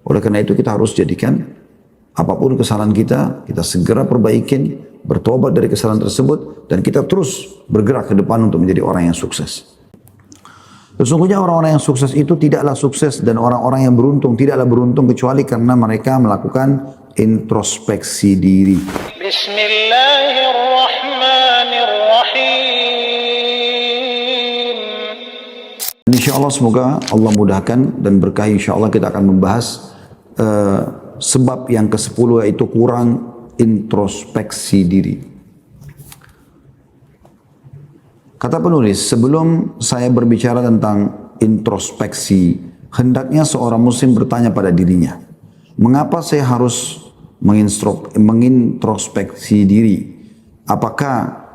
Oleh karena itu kita harus jadikan apapun kesalahan kita segera perbaikin, bertobat dari kesalahan tersebut, dan kita terus bergerak ke depan untuk menjadi orang yang sukses. Sesungguhnya orang-orang yang sukses itu tidaklah sukses, dan orang-orang yang beruntung tidaklah beruntung kecuali karena mereka melakukan introspeksi diri. Bismillahirrahmanirrahim. InsyaAllah semoga Allah mudahkan dan berkah. InsyaAllah kita akan membahas sebab yang ke-10, yaitu kurang introspeksi diri. Kata penulis, sebelum saya berbicara tentang introspeksi, hendaknya seorang muslim bertanya pada dirinya, mengapa saya harus mengintrospeksi diri? Apakah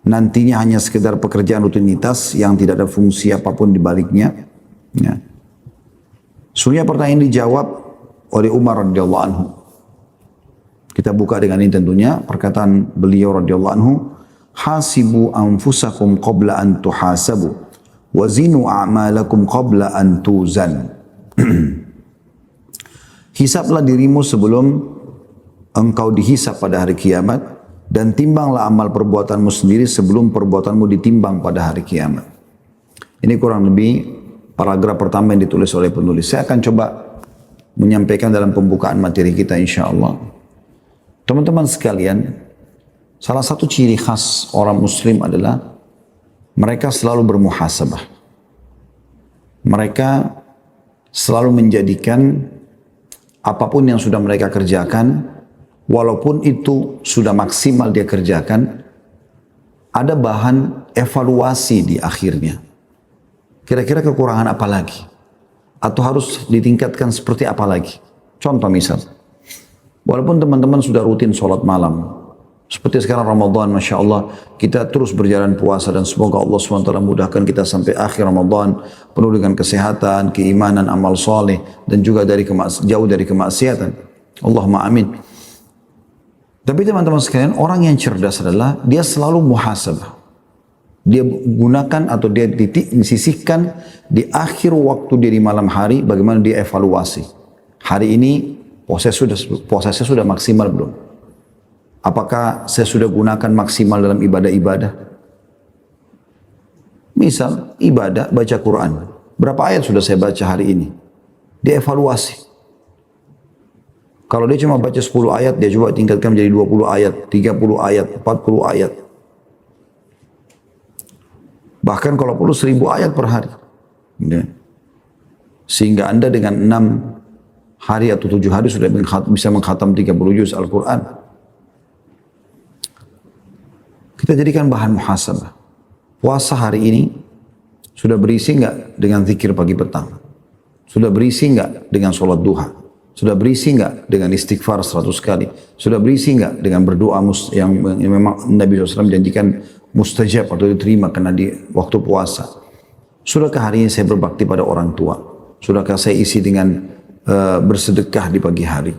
nantinya hanya sekedar pekerjaan rutinitas yang tidak ada fungsi apapun di baliknya? Ya. Sebenarnya pertanyaan ini dijawab oleh Umar radhiyallahu anhu. Kita buka dengan ini tentunya perkataan beliau radhiyallahu anhu, hasibu anfusakum qabla an tuhasabu wazinu a'malakum qabla an tuzan. Hisablah dirimu sebelum engkau dihisab pada hari kiamat, dan timbanglah amal perbuatanmu sendiri sebelum perbuatanmu ditimbang pada hari kiamat. Ini kurang lebih paragraf pertama yang ditulis oleh penulis. Saya akan coba menyampaikan dalam pembukaan materi kita insyaAllah. Teman-teman sekalian, salah satu ciri khas orang muslim adalah mereka selalu bermuhasabah. Mereka selalu menjadikan apapun yang sudah mereka kerjakan, walaupun itu sudah maksimal dia kerjakan, ada bahan evaluasi di akhirnya. Kira-kira kekurangan apa lagi? Atau harus ditingkatkan seperti apa lagi? Contoh misal, walaupun teman-teman sudah rutin sholat malam, seperti sekarang Ramadan, Masya Allah, kita terus berjalan puasa, dan semoga Allah SWT mudahkan kita sampai akhir Ramadan, penuh dengan kesehatan, keimanan, amal soleh, dan juga jauh dari kemaksiatan. Allahumma amin. Tapi teman-teman sekalian, orang yang cerdas adalah dia selalu muhasabah. Dia gunakan atau dia disisihkan di akhir waktu dia di malam hari, bagaimana dia evaluasi. Hari ini puasanya sudah maksimal belum? Apakah saya sudah gunakan maksimal dalam ibadah-ibadah? Misal ibadah baca Quran, berapa ayat sudah saya baca hari ini? Dia evaluasi. Kalau dia cuma baca 10 ayat, dia coba tingkatkan menjadi 20 ayat, 30 ayat, 40 ayat. Bahkan kalau perlu 1000 ayat per hari. Sehingga Anda dengan 6 hari atau 7 hari sudah bisa mengkhatam 30 juz Al-Quran. Kita jadikan bahan muhasabah. Puasa hari ini sudah berisi enggak dengan zikir pagi petang? Sudah berisi enggak dengan sholat duha? Sudah berisi enggak dengan istighfar 100 kali? Sudah berisi enggak dengan berdoa yang memang Nabi SAW janjikan mustajab atau diterima karena di waktu puasa? Sudahkah hari ini saya berbakti pada orang tua? Sudahkah saya isi dengan bersedekah di pagi hari?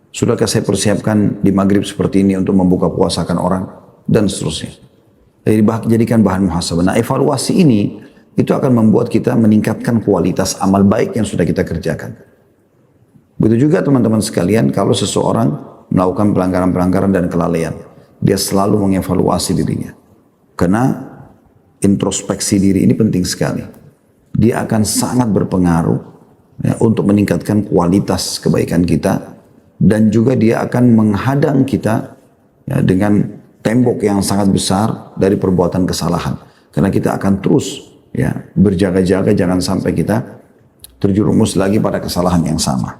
Sudahkah saya persiapkan di maghrib seperti ini untuk membuka puasakan orang? Dan seterusnya. Jadi jadikan bahan muhasabah. Nah, evaluasi ini itu akan membuat kita meningkatkan kualitas amal baik yang sudah kita kerjakan. Begitu juga teman-teman sekalian, kalau seseorang melakukan pelanggaran-pelanggaran dan kelalaian, dia selalu mengevaluasi dirinya. Karena introspeksi diri ini penting sekali. Dia akan sangat berpengaruh ya, untuk meningkatkan kualitas kebaikan kita, dan juga dia akan menghadang kita ya, dengan tembok yang sangat besar dari perbuatan kesalahan. Karena kita akan terus ya berjaga-jaga jangan sampai kita terjerumus lagi pada kesalahan yang sama.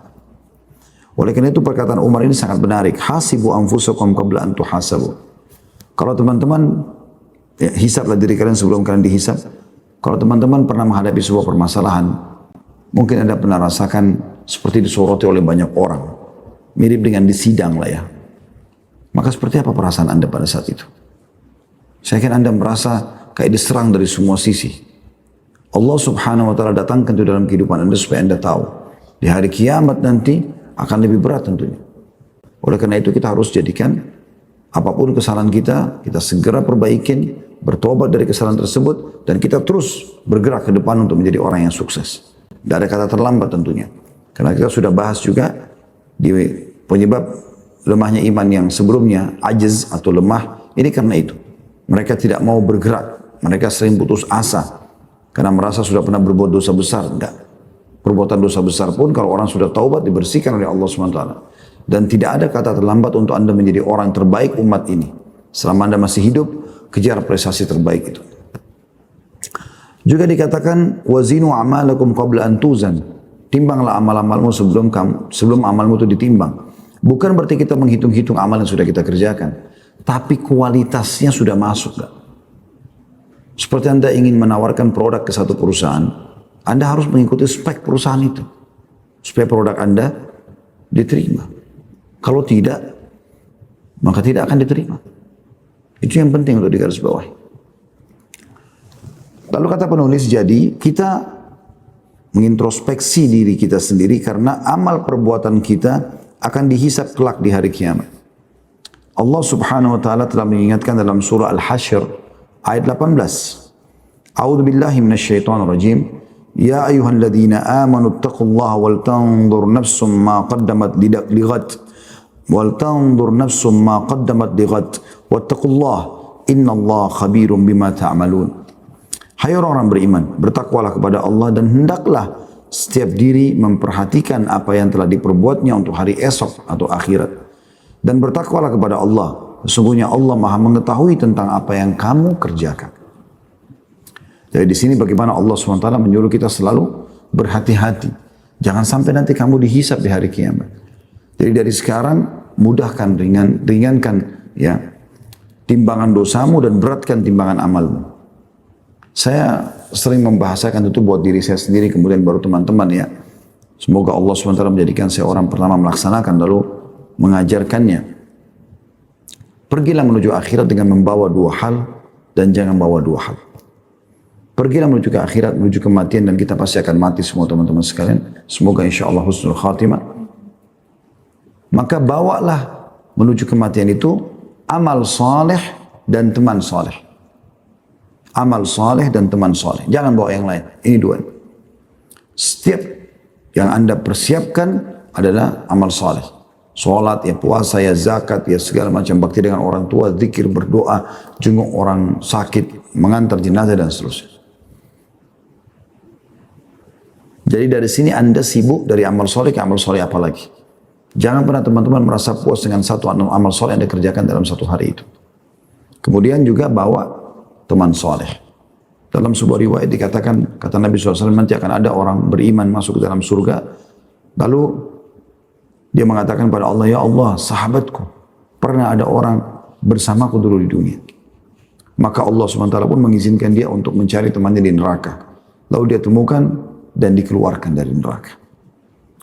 Oleh karena itu perkataan Umar ini sangat menarik. Hasibu anfusakum qabla an tuhasabu. Kalau teman-teman ya, hisablah diri kalian sebelum kalian dihisab. Kalau teman-teman pernah menghadapi sebuah permasalahan, mungkin Anda pernah rasakan seperti disoroti oleh banyak orang. Mirip dengan di sidang lah ya. Maka seperti apa perasaan Anda pada saat itu? Saya yakin Anda merasa kayak diserang dari semua sisi. Allah Subhanahu wa Ta'ala datangkan itu dalam kehidupan Anda supaya Anda tahu di hari kiamat nanti akan lebih berat tentunya. Oleh karena itu kita harus jadikan apapun kesalahan kita segera perbaikin, bertobat dari kesalahan tersebut, dan kita terus bergerak ke depan untuk menjadi orang yang sukses. Tidak ada kata terlambat tentunya. Karena kita sudah bahas juga di penyebab lemahnya iman yang sebelumnya, ajiz atau lemah, ini karena itu. Mereka tidak mau bergerak, mereka sering putus asa, karena merasa sudah pernah berbuat dosa besar. Enggak. Perbuatan dosa besar pun kalau orang sudah taubat dibersihkan oleh Allah SWT. Dan tidak ada kata terlambat untuk Anda menjadi orang terbaik umat ini. Selama Anda masih hidup, kejar prestasi terbaik itu. Juga dikatakan, wazinu amalakum qabla an tuzan. Timbanglah amal-amalmu sebelum amalmu itu ditimbang. Bukan berarti kita menghitung-hitung amal yang sudah kita kerjakan. Tapi kualitasnya sudah masuk. Gak? Seperti Anda ingin menawarkan produk ke satu perusahaan, Anda harus mengikuti spek perusahaan itu. Supaya produk Anda diterima. Kalau tidak, maka tidak akan diterima. Itu yang penting untuk digarisbawahi. Lalu kata penulis, jadi kita mengintrospeksi diri kita sendiri karena amal perbuatan kita akan dihisap kelak di hari kiamat. Allah Subhanahu wa taala telah mengingatkan dalam surah Al-Hasyr ayat 18. A'udzu billahi minasyaitonir rajim. Ya ayyuhalladzina amanu taqullaha wal tanzur nafsum ma qaddamat lighad wal tanzur nafsum ma qaddamat lighad wattaqullaha innallaha khabirum bima ta'malun. Hai orang-orang beriman, bertakwalah kepada Allah dan hendaklah setiap diri memperhatikan apa yang telah diperbuatnya untuk hari esok atau akhirat. Dan bertakwalah kepada Allah. Sesungguhnya Allah Maha mengetahui tentang apa yang kamu kerjakan. Jadi di sini bagaimana Allah SWT menyuruh kita selalu berhati-hati. Jangan sampai nanti kamu dihisap di hari kiamat. Jadi dari sekarang mudahkan, ringankan ya timbangan dosamu dan beratkan timbangan amalmu. Saya sering membahasakan itu buat diri saya sendiri, kemudian baru teman-teman ya. Semoga Allah SWT menjadikan saya orang pertama melaksanakan lalu mengajarkannya. Pergilah menuju akhirat dengan membawa dua hal dan jangan bawa dua hal. Pergilah menuju ke akhirat, menuju kematian dan kita pasti akan mati semua teman-teman sekalian. Semoga insya Allah husnul khatimah. Maka bawalah menuju kematian itu amal saleh dan teman saleh. Amal saleh dan teman saleh. Jangan bawa yang lain. Ini dua. Setiap yang Anda persiapkan adalah amal saleh. Salat, ya puasa, ya zakat, ya segala macam bakti dengan orang tua, zikir, berdoa, jenguk orang sakit, mengantar jenazah dan seterusnya. Jadi dari sini Anda sibuk dari amal saleh ke amal saleh apa lagi. Jangan pernah teman-teman merasa puas dengan satu amal saleh yang Anda kerjakan dalam satu hari itu. Kemudian juga bawa teman soleh. Dalam sebuah riwayat dikatakan, kata Nabi SAW, nanti akan ada orang beriman masuk ke dalam surga. Lalu dia mengatakan pada Allah, ya Allah, sahabatku, pernah ada orang bersamaku dulu di dunia. Maka Allah SWT pun mengizinkan dia untuk mencari temannya di neraka. Lalu dia temukan dan dikeluarkan dari neraka.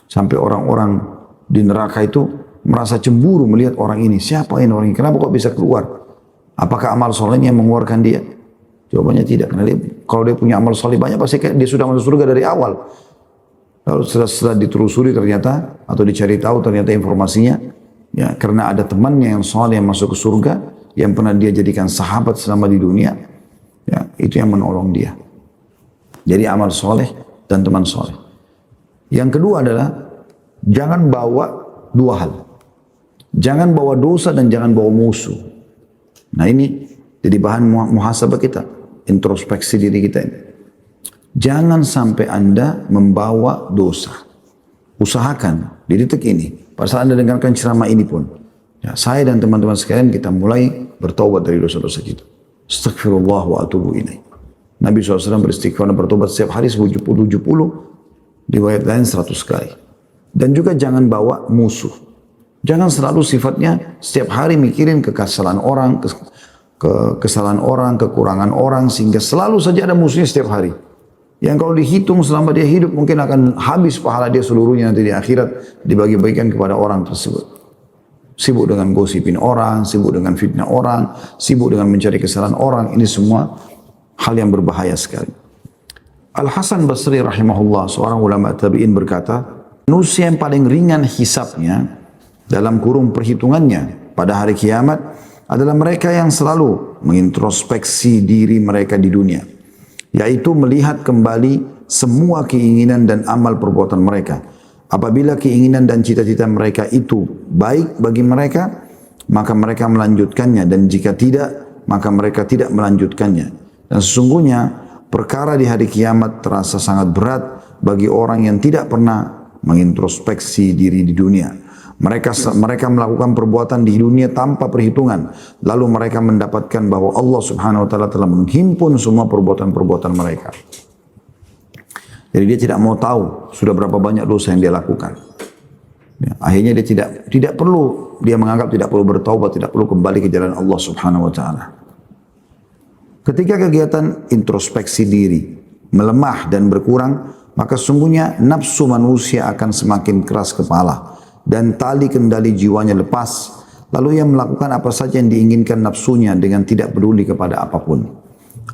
Sampai orang-orang di neraka itu merasa cemburu melihat orang ini. Siapa ini orang ini? Kenapa kok bisa keluar? Apakah amal solehnya yang mengeluarkan dia? Jawabannya tidak. Karena kalau dia punya amal soleh banyak, pasti dia sudah masuk surga dari awal. Lalu setelah ditelusuri ternyata, atau dicari tahu ternyata informasinya, ya karena ada temannya yang soleh yang masuk ke surga, yang pernah dia jadikan sahabat selama di dunia, ya itu yang menolong dia. Jadi amal soleh dan teman soleh. Yang kedua adalah, jangan bawa dua hal. Jangan bawa dosa dan jangan bawa musuh. Nah ini jadi bahan muhasabah kita. Introspeksi diri kita ini. Jangan sampai Anda membawa dosa. Usahakan di detik ini. Pada saat Anda dengarkan ceramah ini pun. Ya, saya dan teman-teman sekalian kita mulai bertaubat dari dosa-dosa kita. Astaghfirullah wa atubu ilaih. Nabi SAW beristighfar dan bertobat setiap hari 70. Riwayat lain 100 kali. Dan juga jangan bawa musuh. Jangan selalu sifatnya setiap hari mikirin kesalahan orang, kesalahan orang, kekurangan orang, sehingga selalu saja ada musuhnya setiap hari. Yang kalau dihitung selama dia hidup mungkin akan habis pahala dia seluruhnya nanti di akhirat dibagi-bagikan kepada orang tersebut. Sibuk dengan gosipin orang, sibuk dengan fitnah orang, sibuk dengan mencari kesalahan orang, ini semua hal yang berbahaya sekali. Al-Hasan Basri rahimahullah, seorang ulama tabi'in berkata, manusia yang paling ringan hisabnya dalam kurung perhitungannya pada hari kiamat adalah mereka yang selalu mengintrospeksi diri mereka di dunia, yaitu melihat kembali semua keinginan dan amal perbuatan mereka. Apabila keinginan dan cita-cita mereka itu baik bagi mereka, maka mereka melanjutkannya, dan jika tidak, maka mereka tidak melanjutkannya. Dan sesungguhnya perkara di hari kiamat terasa sangat berat bagi orang yang tidak pernah mengintrospeksi diri di dunia. Mereka melakukan perbuatan di dunia tanpa perhitungan, lalu mereka mendapatkan bahwa Allah Subhanahu wa taala telah menghimpun semua perbuatan-perbuatan mereka. Jadi dia tidak mau tahu sudah berapa banyak dosa yang dia lakukan. Ya, akhirnya dia tidak perlu, dia menganggap tidak perlu bertaubat, tidak perlu kembali ke jalan Allah Subhanahu wa taala. Ketika kegiatan introspeksi diri melemah dan berkurang, maka sungguhnya nafsu manusia akan semakin keras kepala dan tali kendali jiwanya lepas. Lalu ia melakukan apa saja yang diinginkan nafsunya dengan tidak peduli kepada apapun.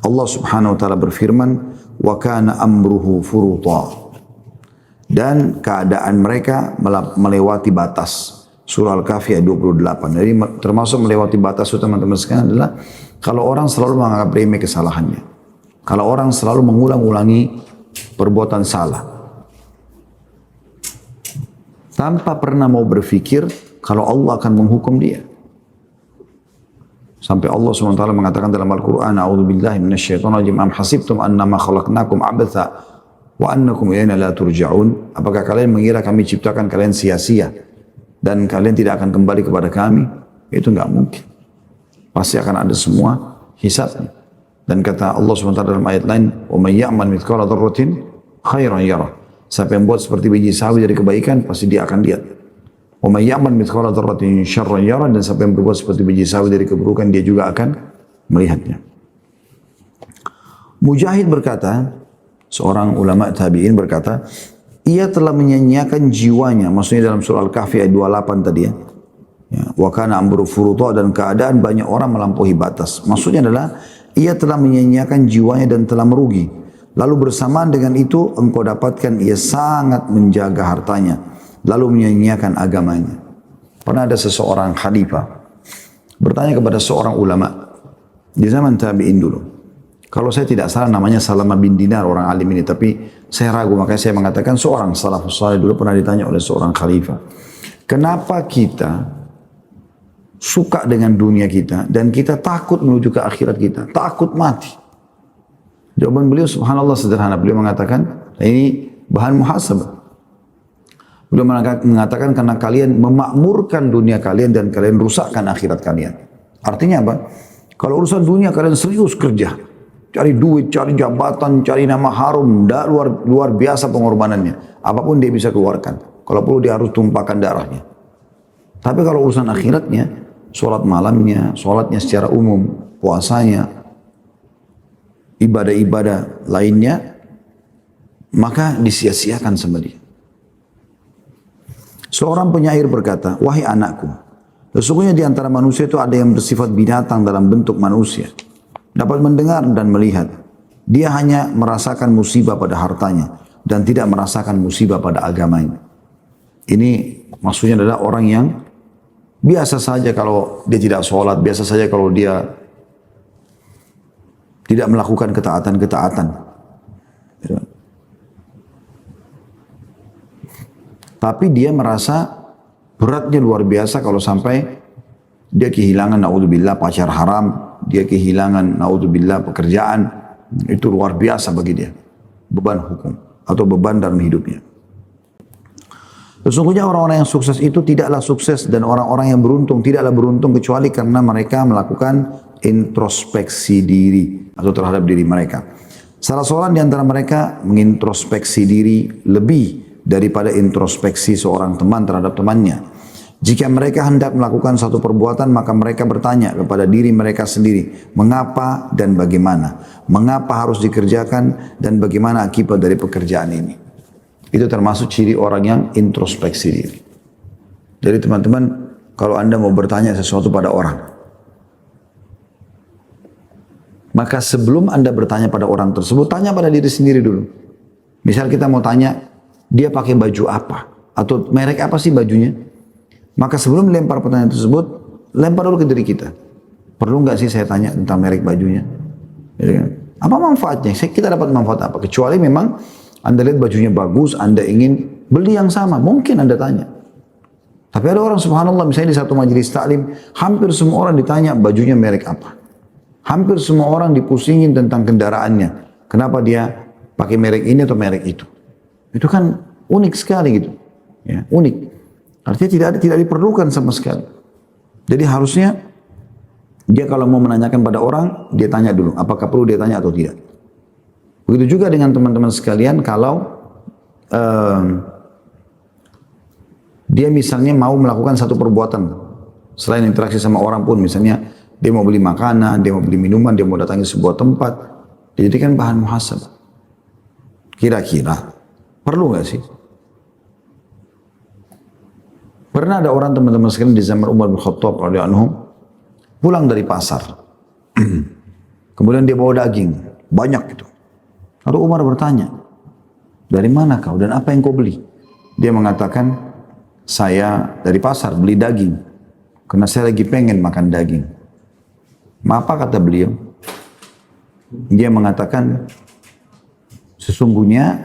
Allah Subhanahu wa taala berfirman, "Wa kana amruhu furuta." Dan keadaan mereka melewati batas. Surah Al-Kahfi ayat 28. Jadi termasuk melewati batas itu teman-teman sekalian adalah kalau orang selalu menganggap remeh kesalahannya. Kalau orang selalu mengulang-ulangi perbuatan salah. Tanpa pernah mau berpikir kalau Allah akan menghukum dia. Sampai Allah SWT mengatakan dalam Al-Quran, "A'udzubillahi minasyaitonirrajim, am hasibtum annama khalaqnakum abatha wa annakum ilaina la turja'un." Apakah kalian mengira kami ciptakan kalian sia-sia dan kalian tidak akan kembali kepada kami? Itu enggak mungkin. Pasti akan ada semua hisabnya. Dan kata Allah SWT dalam ayat lain, "Wa may ya'mal mithqala dzarratin khairan yarah." Siapa yang buat seperti biji sawi dari kebaikan, pasti dia akan lihat. Wa may ya'mal mithqala dzarratin syarran yarah, dan siapa yang berbuat seperti biji sawi dari keburukan, dia juga akan melihatnya. Mujahid berkata, seorang ulama tabi'in berkata, ia telah menyanyiakan jiwanya, maksudnya dalam surah Al-Kahfi ayat 28 tadi ya. Wa kana amru furuta, dan keadaan banyak orang melampaui batas. Maksudnya adalah ia telah menyanyiakan jiwanya dan telah merugi. Lalu bersamaan dengan itu engkau dapatkan ia sangat menjaga hartanya, lalu menyanyiakan agamanya. Pernah ada seseorang khalifah bertanya kepada seorang ulama di zaman tabi'in dulu. Kalau saya tidak salah namanya Salamah bin Dinar, orang alim ini, tapi saya ragu, makanya saya mengatakan seorang salafus saleh dulu pernah ditanya oleh seorang khalifah, kenapa kita suka dengan dunia kita dan kita takut menuju ke akhirat kita, takut mati? Jawaban beliau subhanallah sederhana. Beliau mengatakan, ini bahan muhasabah. Beliau mengatakan karena kalian memakmurkan dunia kalian dan kalian rusakkan akhirat kalian. Artinya apa? Kalau urusan dunia kalian serius kerja, cari duit, cari jabatan, cari nama harum, luar biasa pengorbanannya. Apapun dia bisa keluarkan. Kalau perlu dia harus tumpahkan darahnya. Tapi kalau urusan akhiratnya, sholat malamnya, sholatnya secara umum, puasanya, ibadah-ibadah lainnya, maka disia-siakan sama dia. Seorang penyair berkata, "Wahai anakku, sesungguhnya di antara manusia itu ada yang bersifat binatang dalam bentuk manusia, dapat mendengar dan melihat. Dia hanya merasakan musibah pada hartanya dan tidak merasakan musibah pada agamanya." Ini maksudnya adalah orang yang biasa saja kalau dia tidak sholat, biasa saja kalau dia tidak melakukan ketaatan-ketaatan. Tapi dia merasa beratnya luar biasa kalau sampai dia kehilangan naudzubillah pacar haram, dia kehilangan naudzubillah pekerjaan, itu luar biasa bagi dia. Beban hukum atau beban dalam hidupnya. Sesungguhnya orang-orang yang sukses itu tidaklah sukses, dan orang-orang yang beruntung tidaklah beruntung kecuali karena mereka melakukan introspeksi diri atau terhadap diri mereka. Salah seorang di antara mereka mengintrospeksi diri lebih daripada introspeksi seorang teman terhadap temannya. Jika mereka hendak melakukan satu perbuatan, maka mereka bertanya kepada diri mereka sendiri, mengapa dan bagaimana? Mengapa harus dikerjakan dan bagaimana akibat dari pekerjaan ini? Itu termasuk ciri orang yang introspeksi diri. Jadi teman-teman, kalau Anda mau bertanya sesuatu pada orang, maka sebelum Anda bertanya pada orang tersebut, tanya pada diri sendiri dulu. Misal kita mau tanya, dia pakai baju apa? Atau merek apa sih bajunya? Maka sebelum lempar pertanyaan tersebut, lempar dulu ke diri kita. Perlu nggak sih saya tanya tentang merek bajunya? Apa manfaatnya? Kita dapat manfaat apa? Kecuali memang Anda lihat bajunya bagus, Anda ingin Beli yang sama, mungkin Anda tanya. Tapi ada orang subhanallah misalnya di satu majelis taklim, hampir semua orang ditanya bajunya merek apa. Hampir semua orang dipusingin tentang kendaraannya. Kenapa dia pakai merek ini atau merek itu. Itu kan unik sekali gitu. Ya, unik. Artinya tidak diperlukan sama sekali. Jadi harusnya dia kalau mau menanyakan pada orang, dia tanya dulu, apakah perlu dia tanya atau tidak. Begitu juga dengan teman-teman sekalian, kalau dia misalnya mau melakukan satu perbuatan, selain interaksi sama orang pun, misalnya dia mau beli makanan, dia mau beli minuman, dia mau datangi sebuah tempat, dijadikan bahan muhasabah. Kira-kira, perlu nggak sih? Pernah ada orang teman-teman sekalian di zaman Umar bin Khattab radhiyallahu anhu, pulang dari pasar. Kemudian dia bawa daging, banyak gitu. Lalu Umar bertanya, dari mana kau dan apa yang kau beli? Dia mengatakan, saya dari pasar beli daging, karena saya lagi pengen makan daging. Apa kata beliau? Dia mengatakan, sesungguhnya,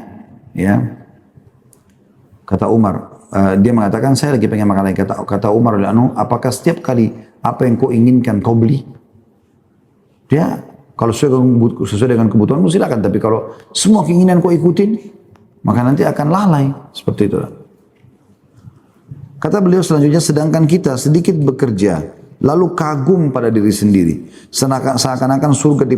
ya, kata Umar, dia mengatakan, saya lagi pengen makan daging. Kata Umar, apakah setiap kali apa yang kau inginkan kau beli? Dia kalau sesuai dengan kebutuhanmu silakan, tapi kalau semua keinginan kau ikutin, maka nanti akan lalai. Seperti itu. Kata beliau selanjutnya, sedangkan kita sedikit bekerja, lalu kagum pada diri sendiri. Seakan-akan surga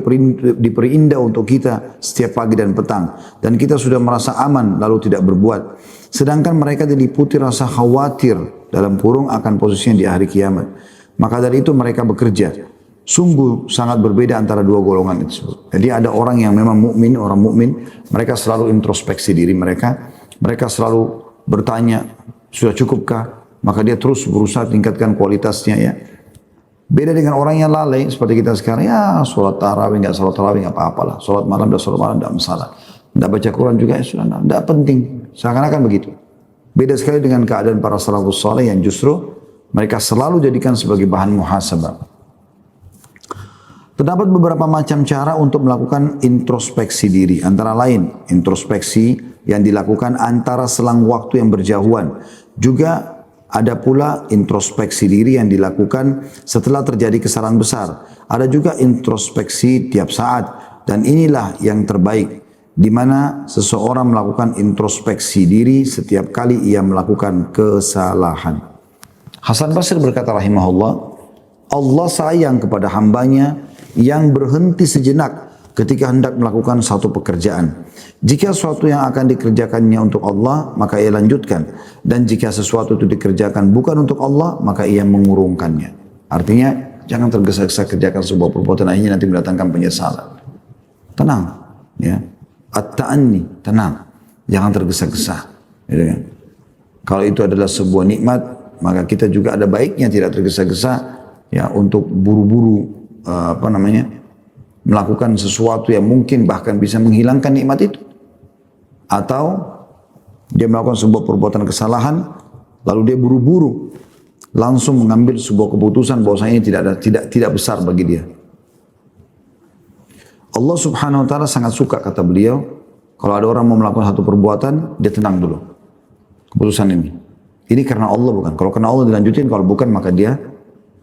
diperindah untuk kita setiap pagi dan petang. Dan kita sudah merasa aman lalu tidak berbuat. Sedangkan mereka diliputi rasa khawatir dalam kurung akan posisinya di hari kiamat. Maka dari itu mereka bekerja. Sungguh sangat berbeda antara dua golongan itu. Jadi ada orang yang memang mukmin, orang mukmin, mereka selalu introspeksi diri mereka. Mereka selalu bertanya, sudah cukupkah? Maka dia terus berusaha tingkatkan kualitasnya ya. Beda dengan orang yang lalai seperti kita sekarang, ya sholat tarawih, nggak sholat tarawih, nggak apa-apalah. Sholat malam, sholat malam, nggak masalah. Nggak baca Quran juga, ya sudah, nggak penting. Seakan-akan begitu. Beda sekali dengan keadaan para salafus saleh yang justru mereka selalu jadikan sebagai bahan muhasabah. Terdapat beberapa macam cara untuk melakukan introspeksi diri. Antara lain, introspeksi yang dilakukan antara selang waktu yang berjauhan. Juga ada pula introspeksi diri yang dilakukan setelah terjadi kesalahan besar. Ada juga introspeksi tiap saat. Dan inilah yang terbaik, di mana seseorang melakukan introspeksi diri setiap kali ia melakukan kesalahan. Hasan Basri berkata rahimahullah, Allah sayang kepada hambanya yang berhenti sejenak ketika hendak melakukan satu pekerjaan. Jika sesuatu yang akan dikerjakannya untuk Allah, maka ia lanjutkan. Dan jika sesuatu itu dikerjakan bukan untuk Allah, maka ia mengurungkannya. Artinya, jangan tergesa-gesa kerjakan sebuah perbuatan, akhirnya nanti mendatangkan penyesalan. Tenang, ya. At-ta'anni, tenang. Jangan tergesa-gesa. Gitu kan? Kalau itu adalah sebuah nikmat, maka kita juga ada baiknya tidak tergesa-gesa ya untuk buru-buru melakukan sesuatu yang mungkin bahkan bisa menghilangkan nikmat itu. Atau dia melakukan sebuah perbuatan kesalahan, lalu dia buru-buru langsung mengambil sebuah keputusan bahwasanya ini tidak besar bagi dia. Allah Subhanahu wa taala sangat suka, kata beliau, kalau ada orang mau melakukan satu perbuatan, dia tenang dulu. Keputusan ini. Ini karena Allah bukan. Kalau karena Allah dilanjutin, kalau bukan maka dia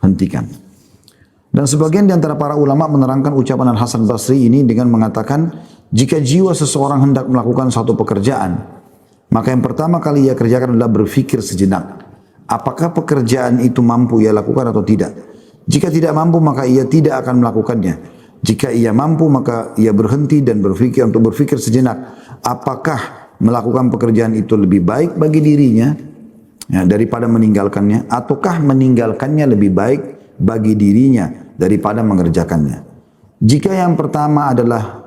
hentikan. Dan sebagian di antara para ulama menerangkan ucapan Al-Hasan Basri ini dengan mengatakan, jika jiwa seseorang hendak melakukan suatu pekerjaan, maka yang pertama kali ia kerjakan adalah berpikir sejenak. Apakah pekerjaan itu mampu ia lakukan atau tidak? Jika tidak mampu, maka ia tidak akan melakukannya. Jika ia mampu, maka ia berhenti dan berpikir sejenak. Apakah melakukan pekerjaan itu lebih baik bagi dirinya ya, daripada meninggalkannya? Ataukah meninggalkannya lebih baik bagi dirinya daripada mengerjakannya? Jika yang pertama adalah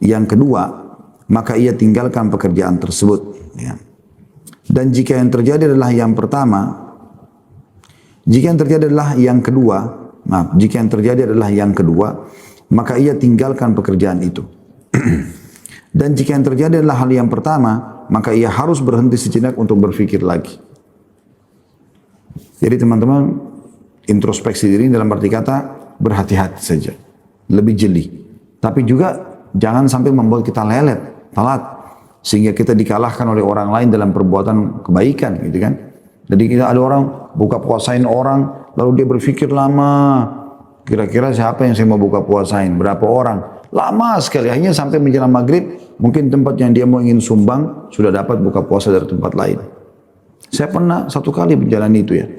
yang kedua, maka ia tinggalkan pekerjaan tersebut. Ya. Dan jika yang terjadi adalah yang pertama, jika yang terjadi adalah yang kedua, jika yang terjadi adalah yang kedua, maka ia tinggalkan pekerjaan itu. Dan jika yang terjadi adalah hal yang pertama, maka ia harus berhenti sejenak untuk berpikir lagi. Jadi teman-teman, introspeksi diri dalam arti kata berhati-hati saja, lebih jeli. Tapi juga jangan sampai membuat kita lelet, telat. sehingga kita dikalahkan oleh orang lain dalam perbuatan kebaikan gitu kan. Jadi kita ada orang buka puasain orang, lalu dia berpikir lama, kira-kira siapa yang saya mau buka puasain, berapa orang, lama sekali, akhirnya sampai menjelang maghrib, mungkin tempat yang dia mau ingin sumbang, sudah dapat buka puasa dari tempat lain. Saya pernah satu kali menjalani itu ya.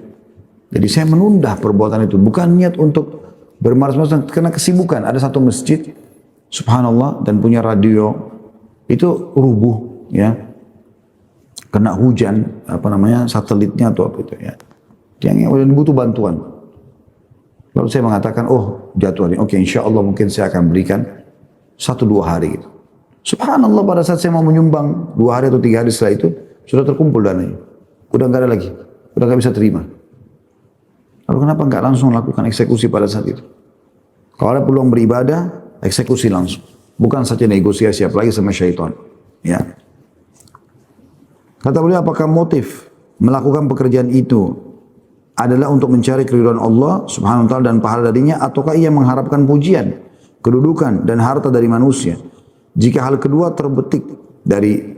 Jadi saya menunda perbuatan itu, bukan niat untuk bermalas-malasan, karena kesibukan. Ada satu masjid, subhanallah, dan punya radio, itu rubuh ya. Kena hujan, satelitnya atau apa itu ya. Yang butuh bantuan. Lalu saya mengatakan, oh jadwalnya, oke insya Allah mungkin saya akan berikan 1-2 hari gitu. Subhanallah pada saat saya mau menyumbang 2 hari atau 3 hari setelah itu, sudah terkumpul dananya. Udah nggak ada lagi, udah nggak bisa terima. Lalu kenapa nggak langsung lakukan eksekusi pada saat itu? Kalau ada peluang beribadah, eksekusi langsung. Bukan saja negosiasi, apalagi sama syaitan. Ya. Kata beliau, apakah motif melakukan pekerjaan itu adalah untuk mencari keridhaan Allah subhanahu wa ta'ala dan pahala darinya, ataukah ia mengharapkan pujian, kedudukan dan harta dari manusia? Jika hal kedua terbetik dari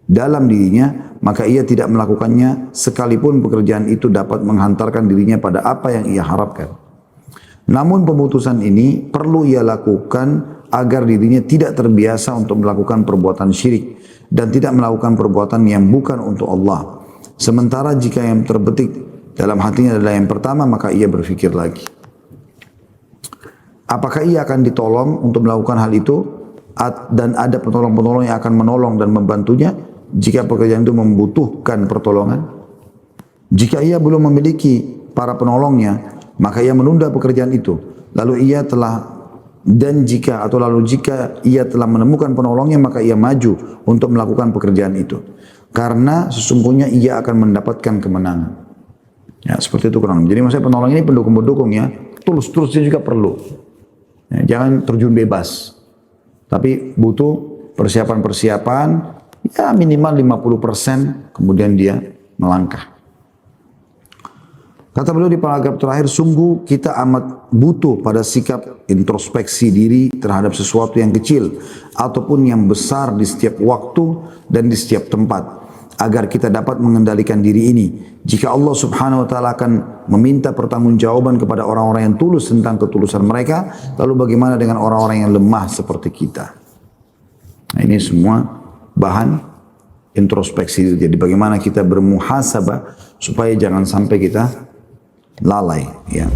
dalam dirinya, maka ia tidak melakukannya sekalipun pekerjaan itu dapat menghantarkan dirinya pada apa yang ia harapkan. Namun pemutusan ini perlu ia lakukan agar dirinya tidak terbiasa untuk melakukan perbuatan syirik dan tidak melakukan perbuatan yang bukan untuk Allah. Sementara jika yang terbetik dalam hatinya adalah yang pertama, maka ia berpikir lagi. Apakah ia akan ditolong untuk melakukan hal itu dan ada penolong-penolong yang akan menolong dan membantunya jika pekerjaan itu membutuhkan pertolongan? Jika ia belum memiliki para penolongnya, maka ia menunda pekerjaan itu. Lalu jika ia telah menemukan penolongnya, maka ia maju untuk melakukan pekerjaan itu. Karena sesungguhnya ia akan mendapatkan kemenangan. Ya, seperti itu kurang. Jadi maksudnya penolong ini pendukung-pendukung ya. Tulus-tulusnya juga perlu. Ya, jangan terjun bebas. Tapi butuh persiapan-persiapan, ya minimal 50%, kemudian dia melangkah. Kata beliau di paragraf terakhir, sungguh kita amat butuh pada sikap introspeksi diri terhadap sesuatu yang kecil ataupun yang besar di setiap waktu dan di setiap tempat, agar kita dapat mengendalikan diri ini. Jika Allah subhanahu wa ta'ala akan meminta pertanggungjawaban kepada orang-orang yang tulus tentang ketulusan mereka, lalu bagaimana dengan orang-orang yang lemah seperti kita? Nah, ini semua bahan introspeksi. Jadi bagaimana kita bermuhasabah supaya jangan sampai kita lalai, ya.